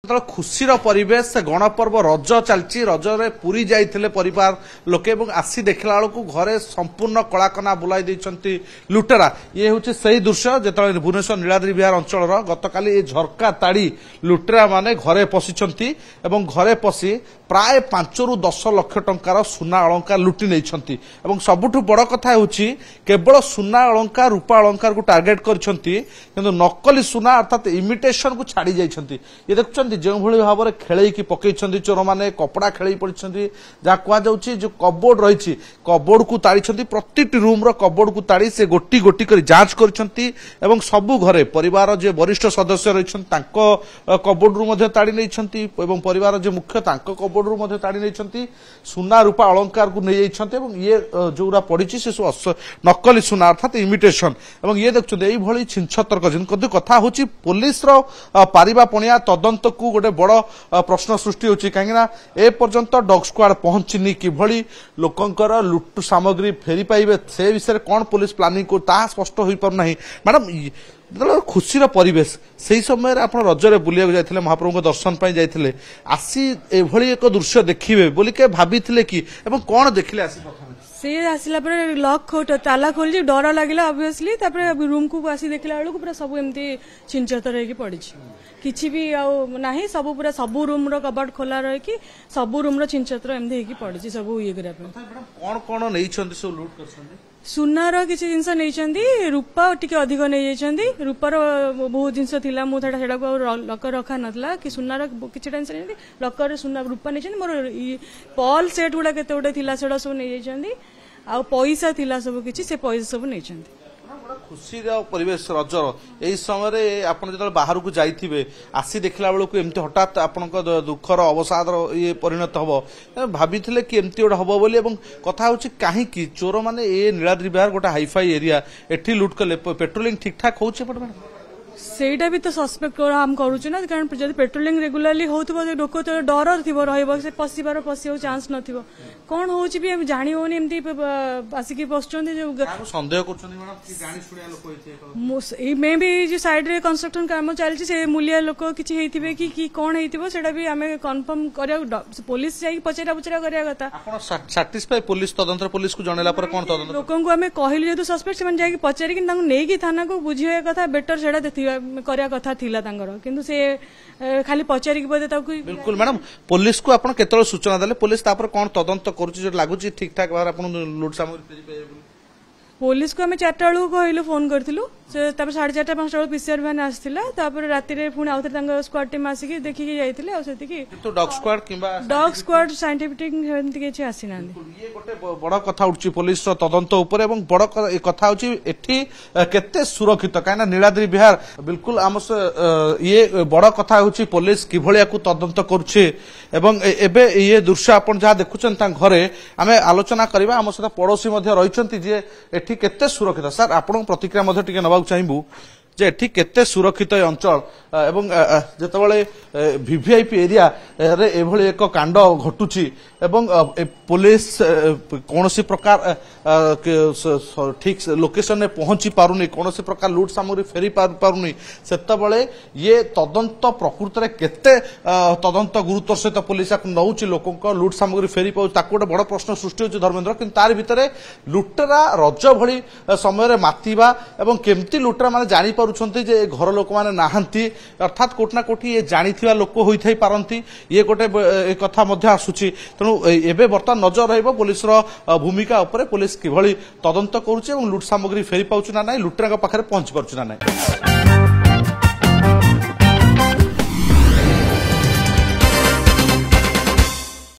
खुशीर परिवेश गणपर्व रज चलती रजरे पूरी जाइए परिवार लोके आसी देखला बेलू घरे संपूर्ण कलाकना बुलाई देइछंती लुटेरा। ये हूँ से दृश्य जो भुवनेश्वर नीलाद्रि विहार अंचल गतकाली ये झरका ताड़ी लुटेरा माने घरे पशिछंती एवं घरे पशि प्राय 5 ରୁ 10 लाख टंकार सुना अलंकार लुटि नहीं। सबुठु बड़ कथा होची केवल सुना अलंकार रूपा अलंकार को टार्गेट करछंती किंतु नकली सुना अर्थात इमिटेशन को छाड़ी जाइछंती। ये देखुछंती जो भली भाव में खेलैकी पकईछंती चोर माने कपड़ा खेलै पड़छंती जहा कुआ जाउची जो कबोर्ड रही कबोर्ड को ताड़ीछंती प्रतिटी रूम रो कबोर्ड को ताड़ी से गोटी गोटी कर जांच करछंती एवं सबु घरे परिवार जे वरिष्ठ सदस्य रहिछन तांको कबोर्ड रु मध्ये ताड़ी नैछंती एवं परिवार जे मुख्य तांको कबोर्ड रु मध्ये ताड़ी नैछंती सुना रूपा अलंकार को नै जाइछंती एवं ये जोरा पड़िछि से नकली सुना अर्थात इमिटेशन एवं ये देखछंती एई भली छिनछतर कजन कथा होची पुलिस रो पारिबा पणिया तदंत को गोटे बड़ प्रश्न सृष्टि होची काहेना ए पर्यंत डॉग स्क्वाड पहुंचनी किभली लोकंकर लुट सामग्री फेरी पाइबे से विषय कौन पुलिस प्लानिंग को ता स्पष्ट होई पर नाही। मैडम खुशीर परिवेश से समय आप रजरे बुलिया जाइए महाप्रभु दर्शन पाई जाइए आसी एभली एक दृश्य देखिए बोली के भाभी कि एवं कौन देखिले आसी से आसला लॉक खोट ताला खोल डर लगे ऑब्वियसली रूम को आसी देखला बेलू पूरा सब एमती छिनचतर होगी पड़ी किसी भी नहीं सब पूरा सब रूम रो कबर्ड खोला रही सब रूम रो छिनचतर एमती होगी पड़ी सब ये कौन कौन नहीं सब लूट कर सुनार किसी जिनस नहीं रूपा टी अधिक नहीं जाइए रूपार बहुत जिनस था मुझे लकर रखा नाला कि सुनार किसी जिनस नहीं लकर सुना रूपा नहीं मोर पल सेट गुड़ा केते सब नहीं जाइए आ पैसा थिला सब किसी से पैसा सब नहीं खुशी परिवेश रजर यही समय आप जो बाहर को जाइए आसी देखला बेलू एमती हठात आपण दुखर अवसाद ये परिणत हम भाभी कि एमती गोटे हम बोली कथा हूँ कहीं चोर मैंने ये नीलाद्रि विहार गोटे हाईफाई एरिया एठी लुट कले पेट्रोलिंग ठीक ठाक हो सेटा भी तो सस्पेक्ट हम करूँ ना कारण जब पेट्रोलिंग रेगुलाली होगा लोक तो डर थी रही पशिबार पशिया चांस न कौन हो जानी होनी एमती आसिक पशुंट मे भी साइड रे कंस्ट्रक्शन काम चलती मूलिया लोक किसी कि कौन होता भी आम कन्फर्म कर पुलिस जाइए पचरा पुचरा करवा कथा सैटिस्फाई पुलिस तदंत पुलिस को जनला कौन तदंत लोक आम कहलु जेहतु सस्पेक्ट से पचारिक नहीं थाना को बुझे कथा बेटर से करया कथा थिला तांगर किंतु से खाली पचारिक बोधे बिल्कुल मैडम पुलिस को आपन केतल सूचना देले पुलिस तापर कोन तदंत करूची जो लागुची ठीक ठाक भार आपन लूट सामग्री पुलिस को आम 4टा बेलू कहलु फोन करथिलु से 4:30 5टा बेलू पीसीआर वैन आसथिला तापर राति रे पुणी आउथरे तांग स्क्वाड टीम आसिकी देखिकी जाइथिले आ सेति तो डॉग स्क्वाड किबा डॉग स्क्वाड साइंटिफिक हेंति केछि आसीना ये गोटे बड़ कथा उठची पुलिस रो तदंत ऊपर एवं बड़ कथा होची एठी केते सुरक्षित काना नीलाद्रि विहार बिल्कुल आम ये बड़ कथा होची पुलिस किभलिया को तदंत करछे एवं एबे ये दृश्य आपण जहा देखुछन ता घरे आमे आलोचना करबा आम सदा पड़ोसी मध्ये रहिछंती जे एठी केते सुरक्षित सर आपण प्रतिक्रिया मध्ये टिके नबाक चाहिबू जे एठी केते सुरक्षित अंचल एवं जेतबळे वीवीआईपी एरिया रे एभली एक कांड घटुची एवं पुलिस कोनोसी प्रकार ठीक लोकेशन में पहुंची पारुनी कोनोसी प्रकार लूट सामग्री फेरी पारुनी सेतबळे ये तदंत प्रकृत रे केते तदंत गुरुत्व सहित पुलिस नौची लोकंक लूट सामग्री फेरी पाउ ताको गोटे बड़ प्रश्न सृष्टि होची धर्मेंद्र किंतु तार भितरे लुटेरा रज भली समय मातिबा एवं केमती लुटेरा माने जानि पारुछंती जे घर लोक माने नाहंती अर्थात कोटना कोठी ये जानिथिबा लोक होई पारंती ये गोटे कथा मध्ये आसुची तेणु एबे बर्तमान नजर रहिबो पुलिस रो भूमिका उपरे पुलिस किभली तदंत करूची एवं लूट सामग्री फेरी पाउची ना नाही लुटेरा पाखरे पहुंची पारुची ना नाही।